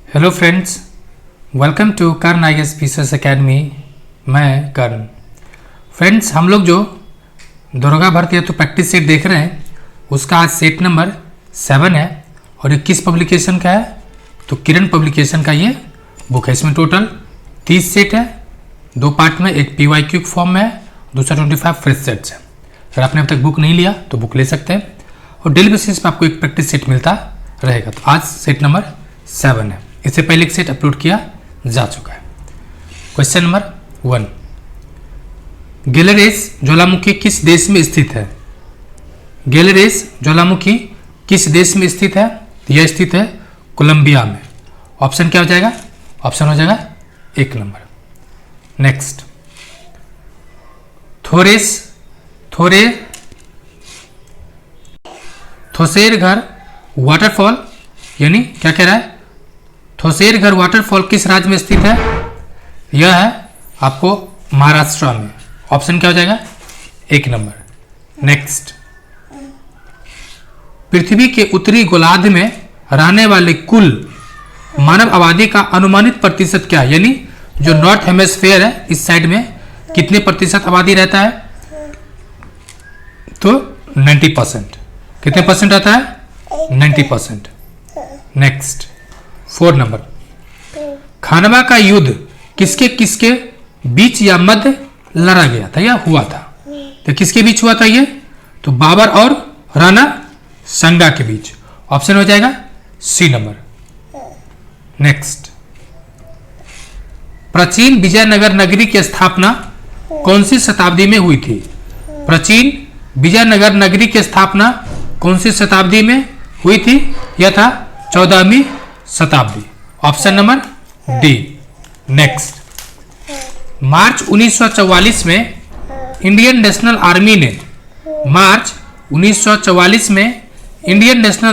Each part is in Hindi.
Hello friends, welcome to Karn IAS PCS academy. मैं कर्ण। फ्रेंड्स, हम लोग जो दरोगा भर्ती है तो प्रैक्टिस सेट देख रहे हैं, उसका आज सेट नंबर 7 है और ये किस पब्लिकेशन का है? तो किरण पब्लिकेशन का ये बुक है। इसमें टोटल 30 सेट है, 2 पार्ट में, एक PYQ फॉर्म में है, दूसरा 25 फ्रेश सेट्स है। अगर आपने अब तक बुक नहीं लिया तो बुक ले सकते हैं और डेली बेसिस पर आपको एक प्रैक्टिस सेट मिलता रहेगा। तो आज सेट नंबर 7 है। इससे पहले एक सेट अपलोड किया जा चुका है। क्वेश्चन नंबर 1, गैलेरेस ज्वालामुखी किस देश में स्थित है? गैलेरेस ज्वालामुखी किस देश में स्थित है? यह स्थित है कोलंबिया में। ऑप्शन क्या हो जाएगा? ऑप्शन हो जाएगा 1 नंबर। नेक्स्ट, थोसेरघर वाटरफॉल, यानी क्या कह रहा है? थोसेरघर वाटरफॉल किस राज्य में स्थित है? यह है आपको महाराष्ट्र में। ऑप्शन क्या हो जाएगा? 1 नंबर। नेक्स्ट, पृथ्वी के उत्तरी गोलार्ध में रहने वाले कुल मानव आबादी का अनुमानित प्रतिशत क्या है? यानी जो नॉर्थ हेमिस्फीयर है, इस साइड में कितने प्रतिशत आबादी रहता है? तो 90%। कितने परसेंट रहता है? 90%। नेक्स्ट, 4 नंबर, खानवा का युद्ध किसके किसके बीच या मध्य लड़ा गया था या हुआ था? तो किसके बीच हुआ था ये? तो बाबर और राणा संगा के बीच। ऑप्शन हो जाएगा C नंबर। नेक्स्ट, प्राचीन विजयनगर नगरी की स्थापना कौन सी शताब्दी में हुई थी? प्राचीन विजयनगर नगरी की स्थापना कौन सी शताब्दी में हुई थी? यह था 14वीं शताब्दी। Option number D। नेक्स्ट, मार्च 1944 में इंडियन नेशनल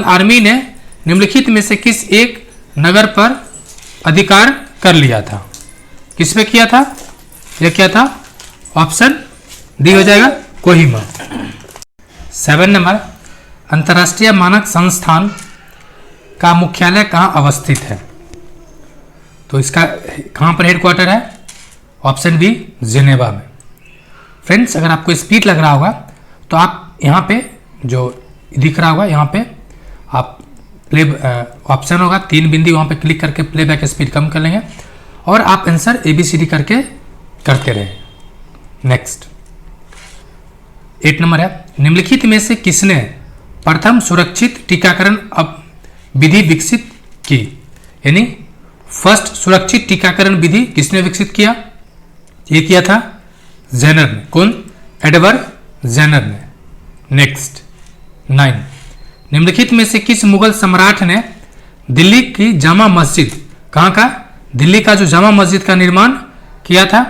आर्मी ने निम्नलिखित में से किस एक नगर पर अधिकार कर लिया था? किस पे किया था? यह क्या था? ऑप्शन D हो जाएगा कोहिमा। 7 नंबर, अंतर्राष्ट्रीय मानक संस्थान का मुख्यालय कहाँ अवस्थित है? तो इसका कहाँ पर हेडक्वार्टर है? ऑप्शन बी जिनेवा में। फ्रेंड्स, अगर आपको स्पीड लग रहा होगा तो आप यहाँ पे जो दिख रहा होगा, यहाँ पे आप प्ले ऑप्शन होगा 3 बिंदी, वहाँ पे क्लिक करके प्लेबैक स्पीड कम कर लेंगे और आप आंसर ABCD करके करते रहे। नेक्स्ट, 8 नंबर है, निम्नलिखित में से किसने प्रथम सुरक्षित टीकाकरण विधि विकसित की? यानी फर्स्ट सुरक्षित टीकाकरण विधि किसने विकसित किया? ये किया था जेनर ने। कौन? एडवर्ड जेनर ने। नेक्स्ट, 9, निम्नलिखित में से किस मुगल सम्राट ने दिल्ली की जामा मस्जिद, कहाँ का? दिल्ली का जो जामा मस्जिद का निर्माण किया था,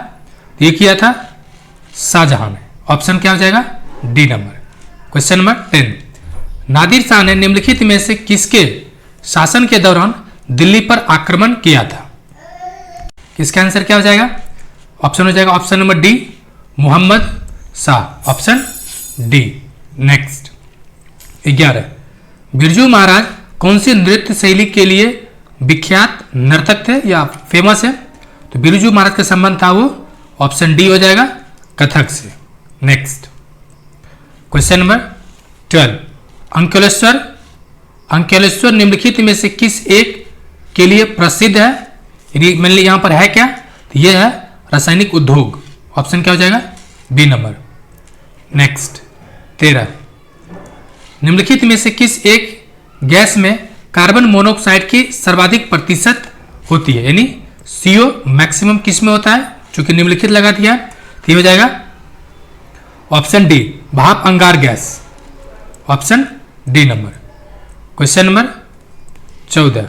ये किया था शाहजहां ने। ऑप्शन क्या हो जाएगा? D number. Question number 10, Nadir Shah ने निम्नलिखित में से किसके शासन के दौरान दिल्ली पर आक्रमण किया था? इसका आंसर क्या हो जाएगा? ऑप्शन हो जाएगा option number D, Mohammad Shah. Option D। Next, 11, Birju Maharaj कौन सी नृत्य शैली के लिए विख्यात नर्तक थे या फेमस है? तो बिरजू महाराज का संबंध था वो, ऑप्शन D हो जाएगा कथक से। नेक्स्ट, क्वेश्चन नंबर 12, अंकलेश्वर निम्नलिखित में से किस एक के लिए प्रसिद्ध है? मान ली यहां पर है क्या? तो यह है रासायनिक उद्योग। ऑप्शन क्या हो जाएगा? B number. नेक्स्ट, 13, निम्नलिखित में से किस एक गैस में कार्बन मोनोऑक्साइड की सर्वाधिक प्रतिशत होती है? यानी CO मैक्सिमम किस में होता है? चूंकि निम्नलिखित लगा दिया है, तो हो जाएगा ऑप्शन D, भाप अंगार gas. Option D number. Question number 14,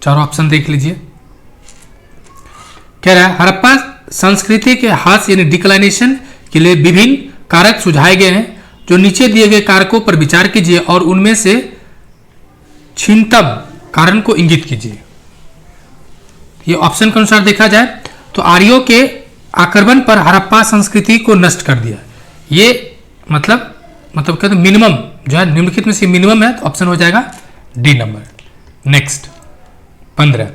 चारों ऑप्शन देख लीजिए। कह रहा है हड़प्पा संस्कृति के ह्रास यानी डिक्लाइनेशन के लिए विभिन्न कारक सुझाए गए हैं। जो नीचे दिए गए कारकों पर विचार कीजिए और उनमें से छिन्नतम कारण को इंगित कीजिए। ये ऑप्शन के अनुसार देखा जाए तो आर्यों के आक्रमण पर हड़प्पा संस्कृति को नष्ट कर दिया। ये मतलब कहते हैं मिनिमम जो है निम्नलिखित में से मिनिमम है, तो ऑप्शन हो जाएगा D नंबर। नेक्स्ट, 15।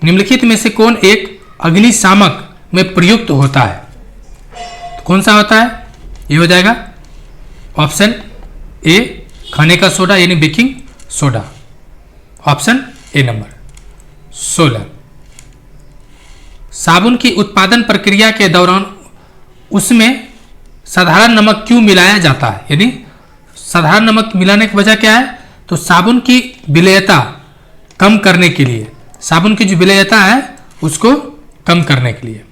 निम्नलिखित में से कौन एक अग्निशामक में प्रयुक्त होता है? तो कौन सा होता है? ये हो जाएगा ऑप्शन ए खाने का सोडा यानी baking soda, option A number 16। साबुन की उत्पादन प्रक्रिया के दौरान उसमें साधारण नमक क्यों मिलाया जाता है? यानी साधारण नमक मिलाने की वजह क्या है? तो साबुन की विलेयता कम करने के लिए, साबुन की जो विलेयता है उसको कम करने के लिए।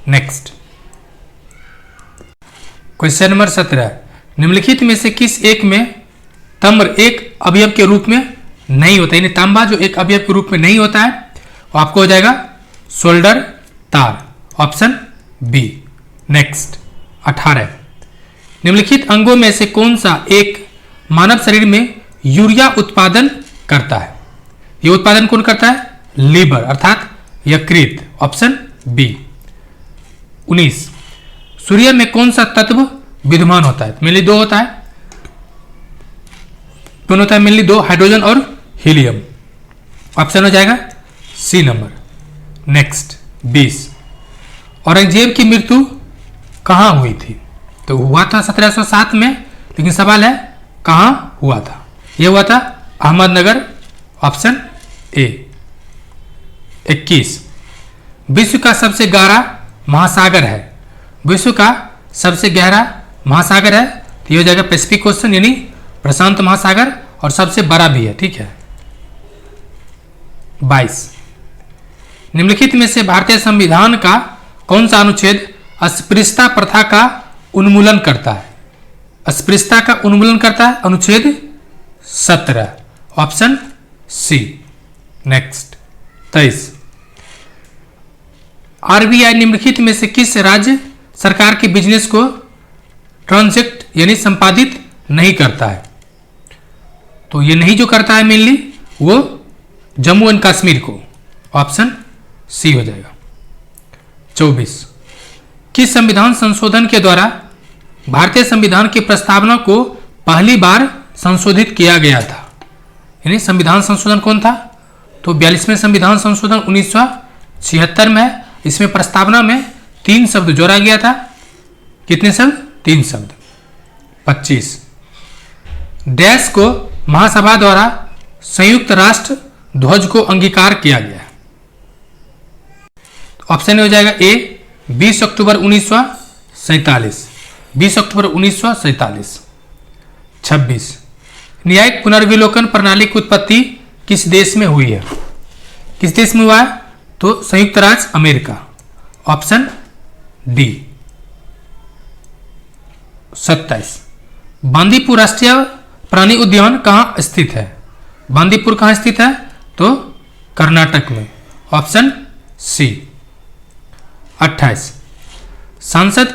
Next question number 17। निम्नलिखित में से किस एक में ताम्र एक अवयव के रूप में नहीं होता? यानी तांबा जो एक अवयव के रूप में नहीं होता है वो आपको हो जाएगा सोल्डर तार, ऑप्शन बी। नेक्स्ट 18। निम्नलिखित अंगों में से कौन सा एक मानव शरीर में यूरिया उत्पादन करता है? ये उत्पादन कौन करता है? लीवर अर्थात यकृत, ऑप्शन बी। 19। सूर्य में कौन सा तत्व विद्यमान होता है? मेनली दो होता है, कौन होता है? मेनली दो, हाइड्रोजन और हीलियम, ऑप्शन हो जाएगा सी नंबर। नेक्स्ट 20। औरंगजेब की मृत्यु कहां हुई थी? तो हुआ था 1707 में, लेकिन सवाल है कहां हुआ था? यह हुआ था अहमदनगर, ऑप्शन ए। 21। विश्व का सबसे गहरा महासागर है? विश्व का सबसे गहरा महासागर है तो ये हो जाएगा पैसिफिक ओशन यानी प्रशांत महासागर, और सबसे बड़ा भी है, ठीक है। 22। निम्नलिखित में से भारतीय संविधान का कौन सा अनुच्छेद अस्पृश्यता प्रथा का उन्मूलन करता है? अस्पृश्यता का उन्मूलन करता है अनुच्छेद 17, ऑप्शन सी। नेक्स्ट 23। आरबीआई निम्नलिखित में से किस राज्य सरकार के बिजनेस को ट्रांजैक्ट यानी संपादित नहीं करता है? तो ये नहीं जो करता है मेनली वो जम्मू एंड कश्मीर को, ऑप्शन सी हो जाएगा। 24। किस संविधान संशोधन के द्वारा भारतीय संविधान की प्रस्तावना को पहली बार संशोधित किया गया था? यानी संविधान संशोधन कौन था? तो 42वें संविधान संशोधन 1976 में है। इसमें प्रस्तावना में 3 शब्द जोड़ा गया था। कितने शब्द? 3 शब्द। 25। डैश को महासभा द्वारा संयुक्त राष्ट्र ध्वज को अंगीकार किया गया। ऑप्शन हो जाएगा ए 20 अक्टूबर 1947, 20 अक्टूबर 1947। 26। न्यायिक पुनर्विलोकन प्रणाली की उत्पत्ति किस देश में हुई है? किस देश में हुआ है? तो संयुक्त राज्य अमेरिका, ऑप्शन डी। 27। बांदीपुर राष्ट्रीय प्राणी उद्यान कहां स्थित है? बांदीपुर कहां स्थित है? तो कर्नाटक में, ऑप्शन सी। 28। संसद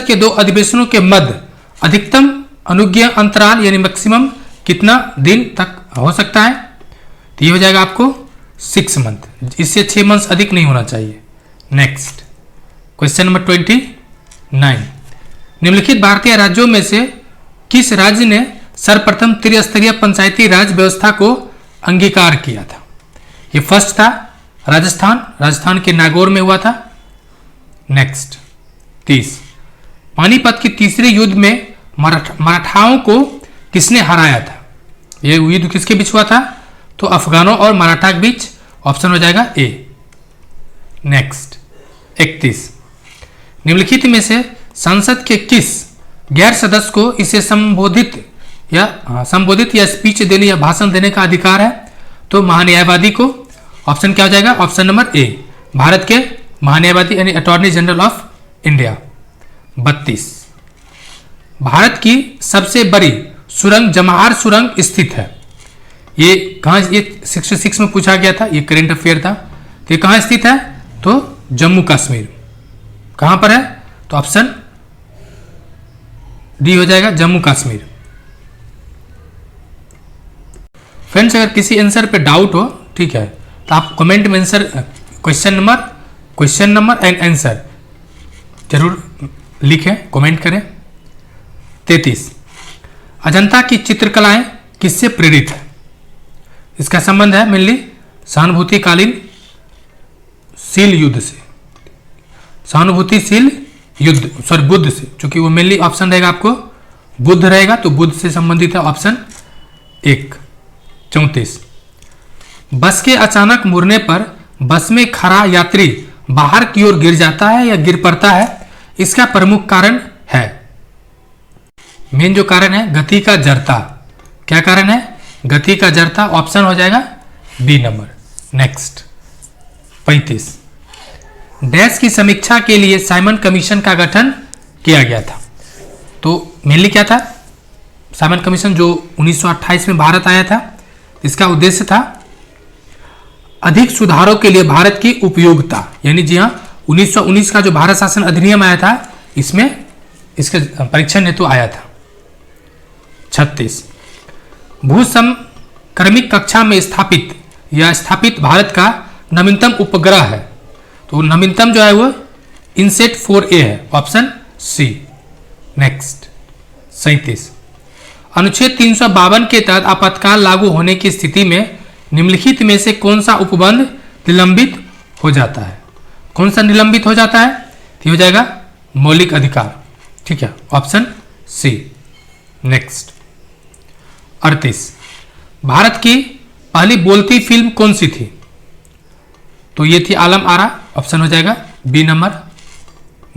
के दो अधिवेशनों के मध्य अधिकतम अनुज्ञेय अंतराल यानी मैक्सिमम कितना दिन तक हो सकता है? तो ये हो जाएगा आपको 6 मंथ, इससे 6 मंथ अधिक नहीं होना चाहिए। Next question number 29। निम्नलिखित भारतीय राज्यों में से किस राज्य ने सर्वप्रथम त्रिस्तरीय पंचायती राज व्यवस्था को अंगीकार किया था? ये फर्स्ट था राजस्थान के नागौर में हुआ था। नेक्स्ट 30। पानीपत के तीसरे युद्ध में मराठाओं को किसने हराया था? ये युद्ध किसके बीच हुआ था? तो अफगानों और मराठा के बीच, ऑप्शन हो जाएगा ए। नेक्स्ट 31। निम्नलिखित में से संसद के किस गैर सदस्य को इसे संबोधित या स्पीच देने या भाषण देने का अधिकार है? तो महान्यायवादी को, ऑप्शन क्या हो जाएगा? ऑप्शन नंबर ए भारत के महान्यायवादी यानी attorney general of India. 32। Bharat की सबसे बड़ी सुरंग जमाहर सुरंग स्थित है। ये कहाँ? ये 66 में पूछा गया था, ये करेंट अफेयर था। तो ये कहाँ स्थित है? तो जम्मू कश्मीर। कहाँ पर है? तो ऑप्शन डी हो जाएगा जम्मू कश्मीर। फ्रेंड्स अगर किसी आंसर पे डाउट हो, ठीक है, तो आप कमेंट में answer question number and answer जरूर लिखें, कमेंट करें। 33। अजंता की चित्रकलाएं किससे प्रेरित है? इसका संबंध है मेनली सहानुभूतिकालीन शील युद्ध से, सहानुभूतिशील युद्ध, सॉरी बुद्ध से, क्योंकि वो मेनली ऑप्शन रहेगा आपको बुद्ध रहेगा, तो बुद्ध से संबंधित है ऑप्शन 1। 34, बस के अचानक मुड़ने पर बस में खड़ा यात्री बाहर की ओर गिर जाता है या गिर पड़ता है, इसका प्रमुख कारण है, मेन जो कारण है गति का जड़ता। क्या कारण है? गति का जड़ता। ऑप्शन हो जाएगा बी नंबर। नेक्स्ट 35, डैश की समीक्षा के लिए साइमन कमीशन का गठन किया गया था। तो मेनली क्या था? साइमन कमीशन जो 1928 में भारत आया था, इसका उद्देश्य था अधिक सुधारों के लिए भारत की उपयोगिता, यानी जी हाँ 1919 का जो भारत शासन अधिनियम आया था, इसमें इसके परीक्षण हेतु आया था। 36, भूसमक्रमिक कक्षा में स्थापित या स्थापित भारत का नवीनतम उपग्रह है। तो नवीनतम जो है वो इनसेट 4A है, ऑप्शन सी। नेक्स्ट 37, अनुच्छेद 352 के तहत आपातकाल लागू होने की स्थिति में निम्नलिखित में से कौन सा उपबंध निलंबित हो जाता है? कौन सा निलंबित हो जाता है? तो हो जाएगा मौलिक अधिकार। ठीक है, ऑप्शन सी। नेक्स्ट 38, भारत की पहली बोलती फिल्म कौन सी थी? तो ये थी आलम आरा, ऑप्शन हो जाएगा बी नंबर।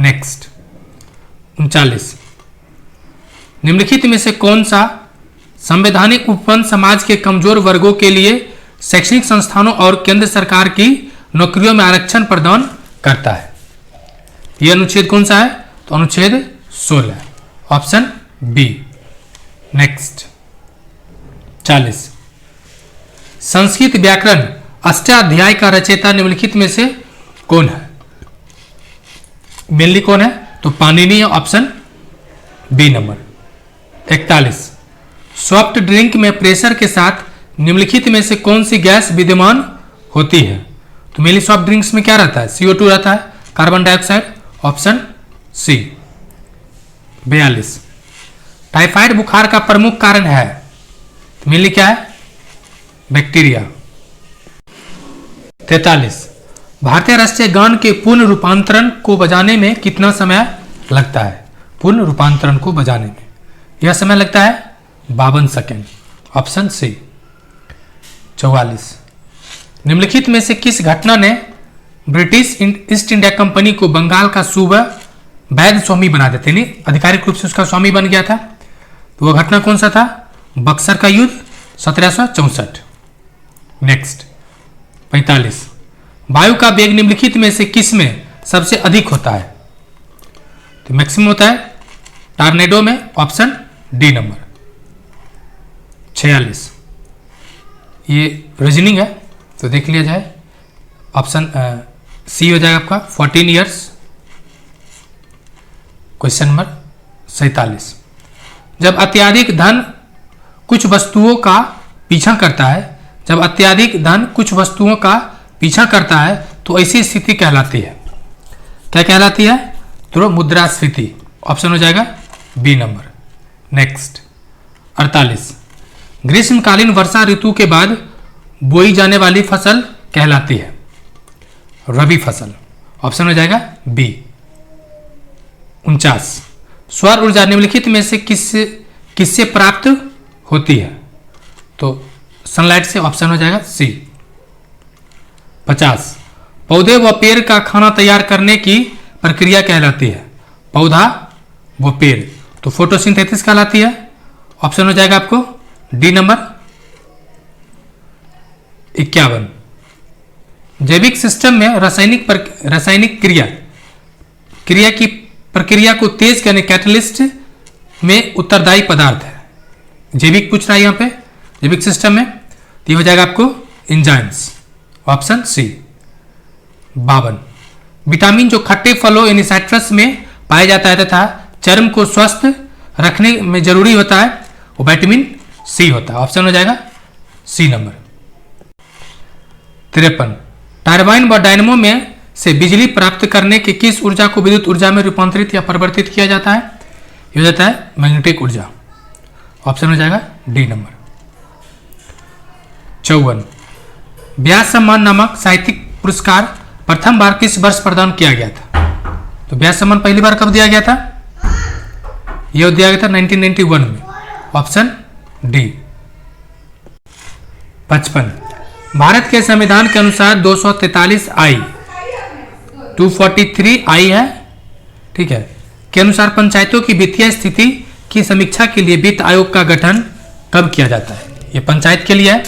नेक्स्ट 39, निम्नलिखित में से कौन सा संवैधानिक उपबंध समाज के कमजोर वर्गों के लिए शैक्षणिक संस्थानों और केंद्र सरकार की नौकरियों में आरक्षण प्रदान करता है? यह अनुच्छेद कौन सा है? तो अनुच्छेद 16, ऑप्शन बी। नेक्स्ट 40, संस्कृत व्याकरण अष्टाध्याय का रचयिता निम्नलिखित में से कौन है? मेनली कौन है? तो Panini, option B number. 41, soft drink में प्रेशर के साथ निम्नलिखित में से कौन सी गैस विद्यमान होती है? तो मेनली सॉफ्ट ड्रिंक्स में क्या रहता है? CO2 रहता है, carbon dioxide, option C. 42, typhoid बुखार का प्रमुख कारण है? मेनली क्या है? बैक्टीरिया। 43, भारतीय राष्ट्रीय गान के पूर्ण रूपांतरण को बजाने में कितना समय लगता है? पूर्ण रूपांतरण को बजाने में यह समय लगता है 52 सेकेंड, ऑप्शन सी। 44, निम्नलिखित में से किस घटना ने ब्रिटिश ईस्ट इंडिया कंपनी को बंगाल का सूबा वैध स्वामी बना देते, नहीं आधिकारिक रूप से उसका स्वामी बन गया था? तो वह घटना कौन सा था? बक्सर का युद्ध 1764। नेक्स्ट 45, वायु का वेग निम्नलिखित में से किस में सबसे अधिक होता है? तो मैक्सिमम होता है टॉर्नेडो में, ऑप्शन डी नंबर। 46, ये रीजनिंग है तो देख लिया जाए, ऑप्शन सी हो जाएगा आपका 14 ईयर्स। क्वेश्चन नंबर 47, जब अत्यधिक धन कुछ वस्तुओं का पीछा करता है, जब अत्यधिक धन कुछ वस्तुओं का पीछा करता है तो ऐसी स्थिति कहलाती है? क्या कहलाती है? तो मुद्रास्फीति, ऑप्शन हो जाएगा बी नंबर। नेक्स्ट 48, ग्रीष्मकालीन वर्षा ऋतु के बाद बोई जाने वाली फसल कहलाती है? रबी फसल, ऑप्शन हो जाएगा बी। 49, सौर ऊर्जा निम्नलिखित में से किससे प्राप्त होती है? तो सनलाइट से, ऑप्शन हो जाएगा सी। 50, पौधे व पेड़ का खाना तैयार करने की प्रक्रिया कहलाती है? पौधा व पेड़, तो फोटोसिंथेसिस कहलाती है, ऑप्शन हो जाएगा आपको डी नंबर। 51, जैविक सिस्टम में रासायनिक क्रिया की प्रक्रिया को तेज करने कैटलिस्ट में उत्तरदायी पदार्थ है? जैविक पूछ रहा है यहाँ पे, जैविक सिस्टम में, तो हो जाएगा आपको एंजाइम्स, ऑप्शन सी। 52, विटामिन जो खट्टे फलों यानी साइट्रस में पाया जाता है तथा चर्म को स्वस्थ रखने में जरूरी होता है, वो विटामिन सी होता है, ऑप्शन हो जाएगा सी नंबर। 53, टरबाइन व डायनेमो में से बिजली प्राप्त करने के किस ऊर्जा को विद्युत ऊर्जा में रूपांतरित या परिवर्तित किया जाता है? यह हो जाता है मैग्नेटिक ऊर्जा, ऑप्शन हो जाएगा डी नंबर। 54। व्यास सम्मान नामक साहित्यिक पुरस्कार प्रथम बार किस वर्ष प्रदान किया गया था? तो व्यास सम्मान पहली बार कब दिया गया था? यह दिया गया था 1991 में, ऑप्शन डी। 55। भारत के संविधान के अनुसार 243 आई 243 आई है, ठीक है, के अनुसार पंचायतों की वित्तीय स्थिति की समीक्षा के लिए वित्त आयोग का गठन कब किया जाता है? ये पंचायत के लिए है,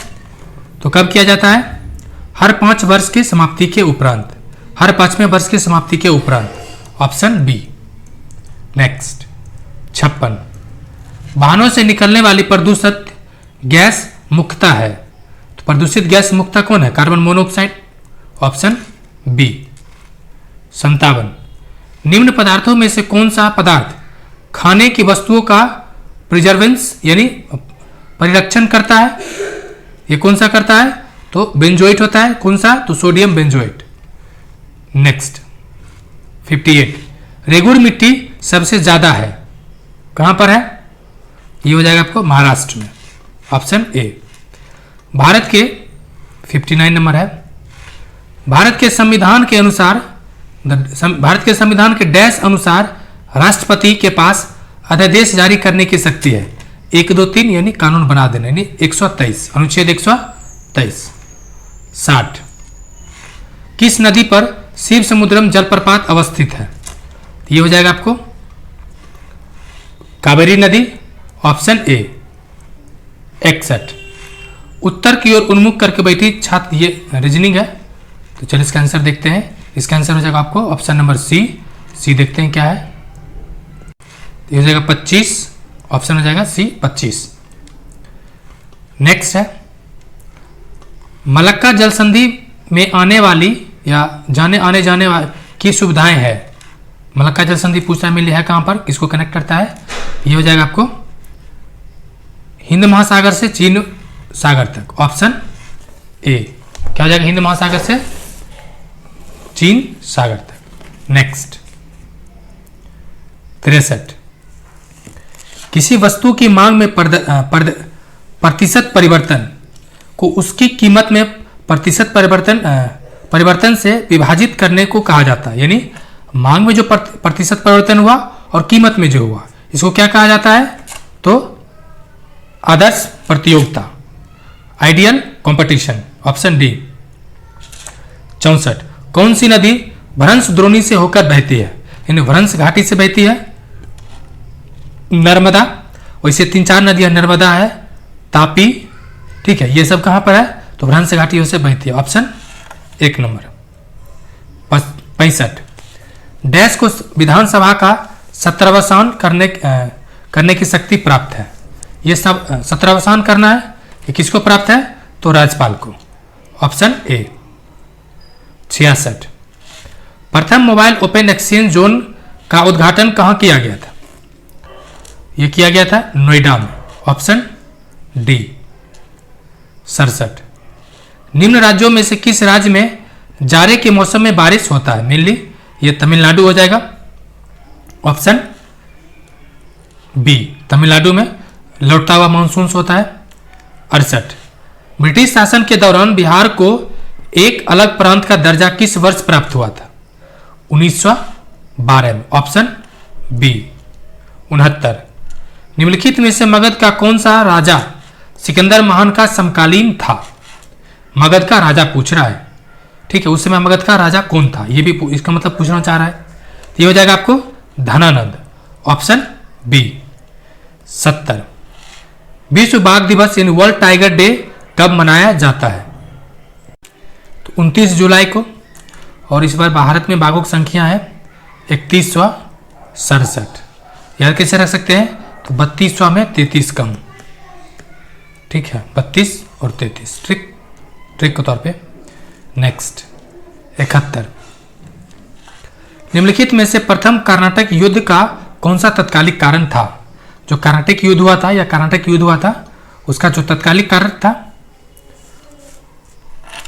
तो कब किया जाता है? हर 5 वर्ष की समाप्ति के उपरांत, हर 5वें वर्ष की समाप्ति के उपरांत, ऑप्शन बी। नेक्स्ट 56। वाहनों से निकलने वाली प्रदूषित गैस मुख्यतः है, तो प्रदूषित गैस मुख्यतः कौन है? Carbon monoxide, option B. 57। निम्न पदार्थों में से कौन सा पदार्थ खाने की वस्तुओं का प्रिजर्वेंस यानी परिरक्षण करता है? ये कौन सा करता है? तो बेंजोइट होता है। कौन सा? तो सोडियम बेंजोइट। नेक्स्ट 58। रेगुड़ मिट्टी सबसे ज्यादा है, कहां पर है? ये हो जाएगा आपको महाराष्ट्र में, ऑप्शन ए। भारत के 59 नंबर है। भारत के संविधान के अनुसार, भारत के संविधान के डैश अनुसार राष्ट्रपति के पास अध्यादेश जारी करने की शक्ति है? 1, 2, 3 यानी कानून बना देना, यानी 123, अनुच्छेद 123। 60। किस नदी पर शिव समुद्रम जलप्रपात अवस्थित है? ये हो जाएगा आपको कावेरी नदी, ऑप्शन ए। 61। उत्तर की ओर उन्मुख करके बैठी छात्र, ये रीजनिंग है, तो चलिए इसका आंसर देखते हैं। इसका आंसर हो जाएगा आपको ऑप्शन नंबर सी। सी देखते हैं क्या है, तो ये हो जाएगा 25, ऑप्शन हो जाएगा सी 25। नेक्स्ट है मलक्का जल संधि में आने वाली या आने जाने वाली की सुविधाएं है। मलक्का जल संधि पूछा मिली है कहां पर, किसको कनेक्ट करता है? ये हो जाएगा आपको हिंद महासागर से चीन सागर तक, ऑप्शन ए। क्या हो जाएगा? हिंद महासागर से चीन सागर तक। नेक्स्ट 63। किसी वस्तु की मांग में प्रतिशत परिवर्तन को उसकी कीमत में प्रतिशत परिवर्तन से विभाजित करने को कहा जाता है। यानी मांग में जो प्रतिशत परिवर्तन हुआ और कीमत में जो हुआ, इसको क्या कहा जाता है? तो आदर्श प्रतियोगिता, आइडियल कंपटीशन, ऑप्शन डी। 64। कौन सी नदी भ्रंश द्रोणी से होकर बहती है? यानी भ्रंश घाटी से बहती है? नर्मदा। वैसे 3-4 नदियां नर्मदा है, तापी, ठीक है, ये सब कहां पर है? तो भ्रंश घाटियों से बहती है, ऑप्शन 1 नंबर। 65। डैश को विधानसभा का सत्रावसान करने की शक्ति प्राप्त है। ये सब सत्रावसान करना है, ये किसको प्राप्त है? तो राज्यपाल को, ऑप्शन ए। 66। प्रथम मोबाइल ओपन एक्सचेंज जोन का उद्घाटन कहां किया गया था? यह किया गया था नोएडा में, ऑप्शन डी। 67। निम्न राज्यों में से किस राज्य में जाड़े के मौसम में बारिश होता है? मेनली ये तमिलनाडु हो जाएगा, ऑप्शन बी। तमिलनाडु में लौटता हुआ मानसून होता है। 68। ब्रिटिश शासन के दौरान बिहार को एक अलग प्रांत का दर्जा किस वर्ष प्राप्त हुआ था? 1912 में, ऑप्शन बी। 69। निम्नलिखित में से मगध का कौन सा राजा सिकंदर महान का समकालीन था? मगध का राजा पूछ रहा है, ठीक है, उस समय मगध का राजा कौन था? ये भी इसका मतलब पूछना चाह रहा है। तो ये हो जाएगा आपको धनानंद, ऑप्शन बी। 70। विश्व बाघ दिवस यानी वर्ल्ड टाइगर डे कब मनाया जाता है? तो 29 जुलाई को, और इस बार भारत में बाघों की संख्या है 3167। याद कैसे रख सकते हैं? तो 3200 में 33 कम, ठीक है, 32 और 33 ट्रिक के तौर पे। नेक्स्ट 71। निम्नलिखित में से प्रथम कर्नाटक युद्ध का कौन सा तत्कालिक कारण था? जो कर्नाटक युद्ध हुआ था या कर्नाटक युद्ध हुआ था, उसका जो तत्कालिक कारण था,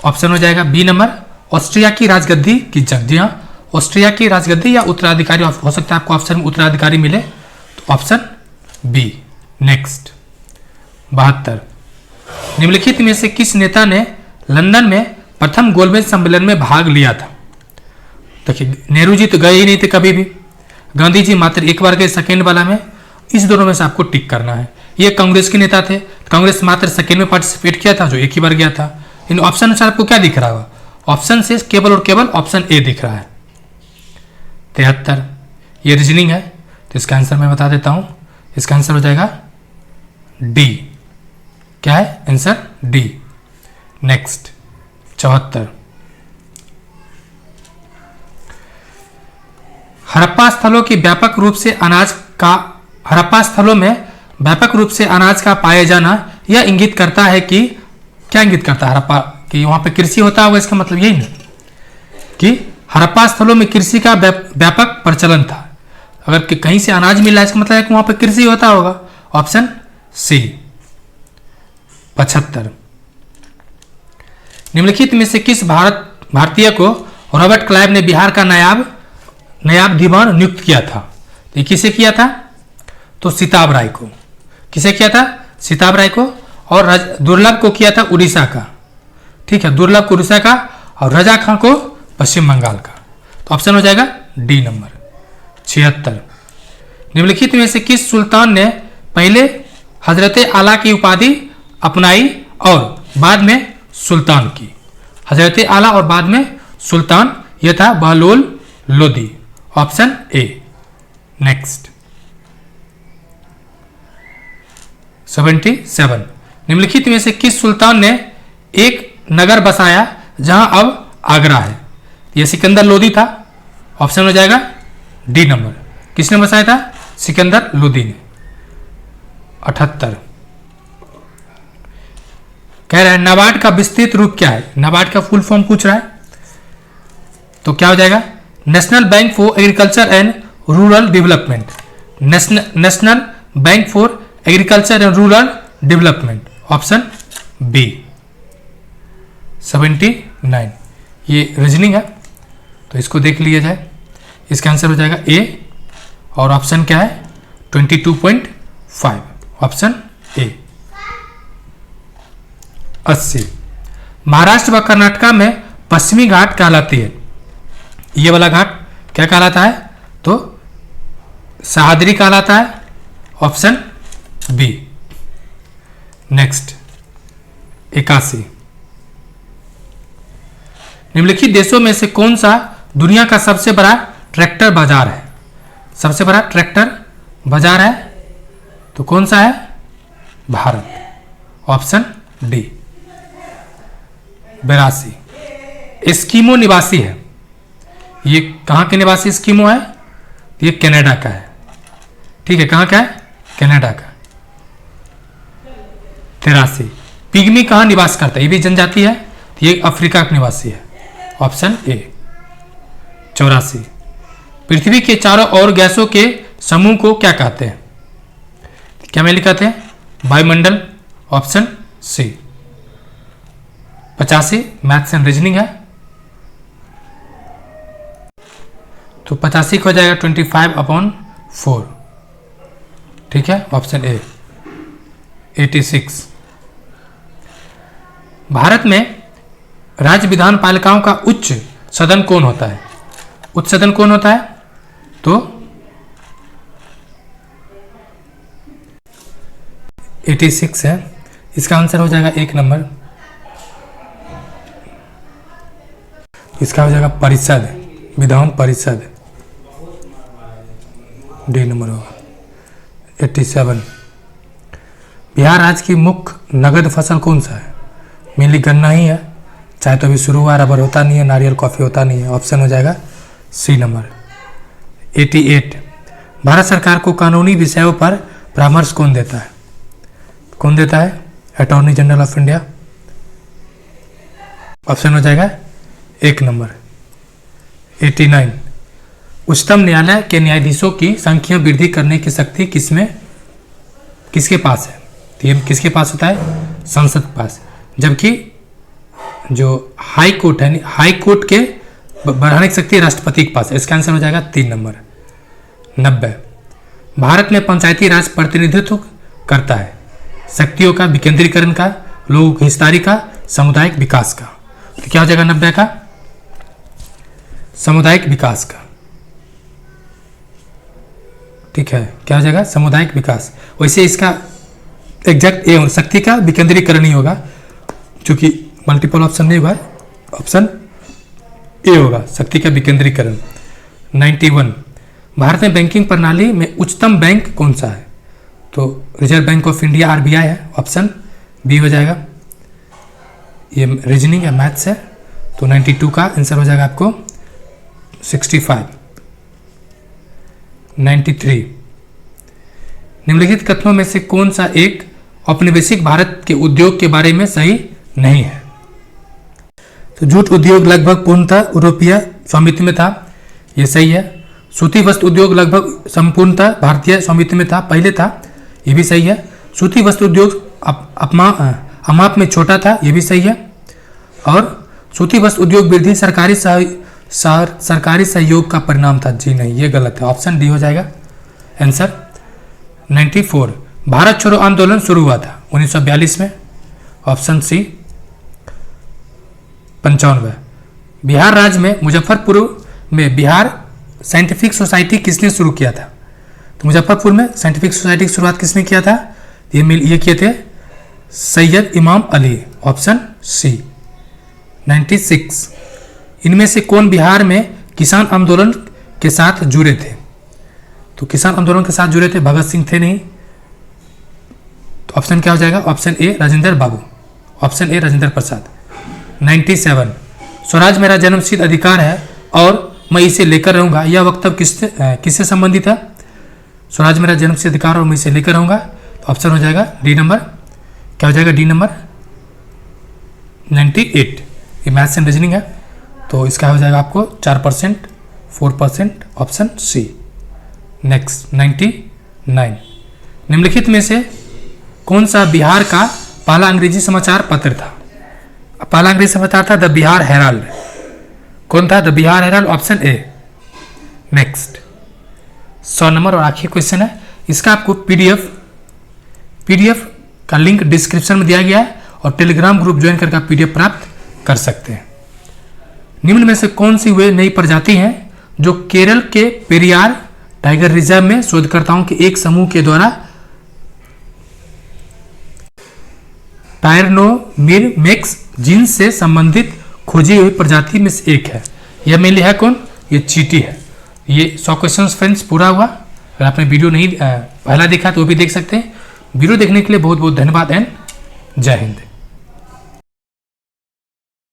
ऑप्शन हो जाएगा बी नंबर, ऑस्ट्रिया की राजगद्दी की जंग। जी हाँ, ऑस्ट्रिया की राजगद्दी या उत्तराधिकारी हो सकता है, आपको ऑप्शन में उत्तराधिकारी मिले, तो ऑप्शन बी। नेक्स्ट 72। निम्नलिखित में से किस नेता ने लंदन में प्रथम गोलमेज सम्मेलन में भाग लिया था? देखिए, नेहरू जी तो गए ही नहीं थे कभी भी, गांधी जी मात्र एक बार गए सेकेंड वाला में। इस दोनों में से आपको टिक करना है। ये कांग्रेस के नेता थे, कांग्रेस मात्र सेकेंड में पार्टिसिपेट किया था, जो एक ही बार गया था। इन ऑप्शन अनुसार आपको क्या दिख रहा होगा? ऑप्शन से केवल और केवल ऑप्शन ए दिख रहा है। 73 ये रीजनिंग है, तो इसका आंसर मैं बता देता हूं। इसका आंसर हो जाएगा डी। क्या है आंसर? डी। नेक्स्ट 74 हड़प्पा स्थलों में व्यापक रूप से अनाज का पाए जाना यह इंगित करता है कि क्या इंगित करता है? हड़प्पा कि वहां पे कृषि होता होगा, इसका मतलब यही ना कि हड़प्पा स्थलों में कृषि का व्यापक प्रचलन था। अगर कहीं से अनाज मिला है, इसका मतलब है कि वहां पे कृषि होता होगा। Option C. 75 निम्नलिखित में से किस भारतीय को रॉबर्ट क्लाइव ने बिहार का नायब दीवान नियुक्त किया था? तो ये किसे किया था? तो सिताब राय को। किसे किया था? सिताब राय को। और दुर्लभ को किया था उड़ीसा का। ठीक है, दुर्लभ को उड़ीसा का और रजा खां को पश्चिम बंगाल का। तो ऑप्शन हो जाएगा डी नंबर। 76 निम्नलिखित में से किस सुल्तान ने पहले हजरत आला की उपाधि अपनाई और बाद में सुल्तान की? हजरत आला और बाद में सुल्तान, यह था Bahlol Lodi. Option A. Next 77 निम्नलिखित में से किस सुल्तान ने एक नगर बसाया जहां अब आगरा है? यह सिकंदर लोदी था। ऑप्शन हो जाएगा डी नंबर। किसने बसाया था? सिकंदर लोदी ने। 78 कह रहा है नाबार्ड का विस्तृत रूप क्या है? नाबार्ड का फुल फॉर्म पूछ रहा है, तो क्या हो जाएगा? National bank for agriculture and rural development. National bank for agriculture and rural development. Option B. 79 ये रीजनिंग है, तो इसको देख लिया जाए। इसका आंसर हो जाएगा ए। और ऑप्शन क्या है? 22.5। Option A. 80 महाराष्ट्र व कर्नाटक में पश्चिमी घाट कहलाती है। ये वाला घाट क्या कहलाता है? तो सह्याद्री कहलाता है। Option B. नेक्स्ट 81 निम्नलिखित देशों में से कौन सा दुनिया का सबसे बड़ा ट्रैक्टर बाजार है? सबसे बड़ा ट्रैक्टर बाजार है तो कौन सा है? भारत। Option D. 82 एस्किमो निवासी है। ये कहाँ के निवासी एस्किमो है? ये कनाडा का है। ठीक है, कहाँ का है? कनाडा का। 83 पिग्मी कहाँ निवास करता है? ये भी जनजाति है, तो ये अफ्रीका का निवासी है। Option A. 84 पृथ्वी के चारों ओर गैसों के समूह को क्या कहते हैं? क्या में लिखते हैं? वायुमंडल। Option C. 85 maths and reasoning है, तो 85 को हो जाएगा 25/4। ठीक है, ऑप्शन ए। 86 भारत में राज्य विधान पालिकाओं का उच्च सदन कौन होता है? उच्च सदन कौन होता है? तो 86 है। इसका आंसर हो जाएगा 1 नंबर। इसका हो जाएगा परिषद, विधान परिषद। डी नंबर होगा। 87 बिहार राज्य की मुख्य नगद फसल कौन सा है? मेनली गन्ना ही है। चाहे तो अभी शुरू हुआ, रबर होता नहीं है, नारियल कॉफ़ी होता नहीं है। ऑप्शन हो जाएगा सी नंबर। 88 भारत सरकार को कानूनी विषयों पर परामर्श कौन देता है? कौन देता है? Attorney general of India. Option हो जाएगा 1 नंबर। 89 उच्चतम न्यायालय के न्यायाधीशों की संख्या वृद्धि करने की शक्ति किसके पास है? तो ये किसके पास होता है? संसद के पास। जबकि जो हाई कोर्ट है, हाई कोर्ट के बढ़ाने की शक्ति राष्ट्रपति के पास है। इसका आंसर हो जाएगा 3 नंबर। 90 भारत में पंचायती राज प्रतिनिधित्व करता है शक्तियों का विकेंद्रीकरण का लोगों की हिस्सेदारी का, सामुदायिक विकास का। तो क्या हो जाएगा 90 का? सामुदायिक विकास का। ठीक है, क्या हो जाएगा? सामुदायिक विकास। वैसे इसका एग्जैक्ट ए, शक्ति का विकेंद्रीकरण ही होगा, क्योंकि मल्टीपल ऑप्शन नहीं होगा, ऑप्शन ए होगा, शक्ति का विकेंद्रीकरण। 91, भारत में बैंकिंग प्रणाली में उच्चतम बैंक कौन सा है? तो reserve bank of India RBI है, ऑप्शन बी हो जाएगा। ये रीजनिंग है, मैथ्स है, तो 92 का आंसर हो जाएगा आपको 65। 93, निम्नलिखित कथनों में से कौन सा एक औपनिवेशिक भारत के उद्योग के बारे में सही नहीं है? तो जूट उद्योग लगभग पूर्णतः यूरोपीय स्वामित्व में था, यह सही है। सूती वस्त्र उद्योग लगभग संपूर्णतः भारतीय स्वामित्व में था, पहले था, यह भी सही है। सूती वस्त्र उद्योग अमाप में छोटा था, यह भी सही है। और सूती वस्त्र उद्योग वृद्धि सरकारी सहयोग का परिणाम था, जी नहीं, ये गलत है, ऑप्शन डी हो जाएगा आंसर। 94, भारत छोड़ो आंदोलन शुरू हुआ था 1942 में, ऑप्शन सी। 95, बिहार राज्य में मुजफ्फरपुर में बिहार साइंटिफिक सोसाइटी किसने शुरू किया था? तो मुजफ्फरपुर में साइंटिफिक सोसाइटी की शुरुआत किसने किया था? ये किए थे सैयद इमाम अली, ऑप्शन सी। 96, इनमें से कौन बिहार में किसान आंदोलन के साथ जुड़े थे? तो किसान आंदोलन के साथ जुड़े थे, भगत सिंह थे नहीं, तो ऑप्शन क्या हो जाएगा? Option A Rajendra Babu, option A Rajendra Prasad. 97, swaraj मेरा जन्मसिद्ध अधिकार है और मैं इसे लेकर रहूंगा, यह वक्तव्य किससे संबंधित है? स्वराज मेरा जन्मसिद्ध अधिकार और मैं इसे लेकर रहूंगा, तो ऑप्शन हो जाएगा डी नंबर, क्या हो जाएगा? D number 98। ये मैथ्स एंड रीजनिंग है, तो इसका हो जाएगा आपको 4%, 4%, ऑप्शन सी। नेक्स्ट 99, निम्नलिखित में से कौन सा बिहार का पहला अंग्रेजी समाचार पत्र था? पहला अंग्रेजी समाचार था द बिहार हेराल्ड। कौन था? The Bihar Herald, option A. Next 100 number और आखिरी क्वेश्चन है, इसका आपको पीडीएफ का लिंक डिस्क्रिप्शन में दिया गया है और टेलीग्राम ग्रुप ज्वाइन करके आप पीडीएफ प्राप्त कर सकते हैं। निम्न में से कौन सी वे नई प्रजाति हैं जो केरल के पेरियार टाइगर रिजर्व में शोधकर्ताओं के एक समूह के द्वारा टायरनोमिरमेक्स जीन्स से संबंधित खोजी हुई प्रजाति में से एक है? यह मेनली है कौन? ये चींटी है। ये 100 क्वेश्चन फ्रेंड्स पूरा हुआ। अगर आपने वीडियो नहीं पहला देखा तो वो भी देख सकते हैं। वीडियो देखने के लिए बहुत बहुत धन्यवाद एंड जय हिंद।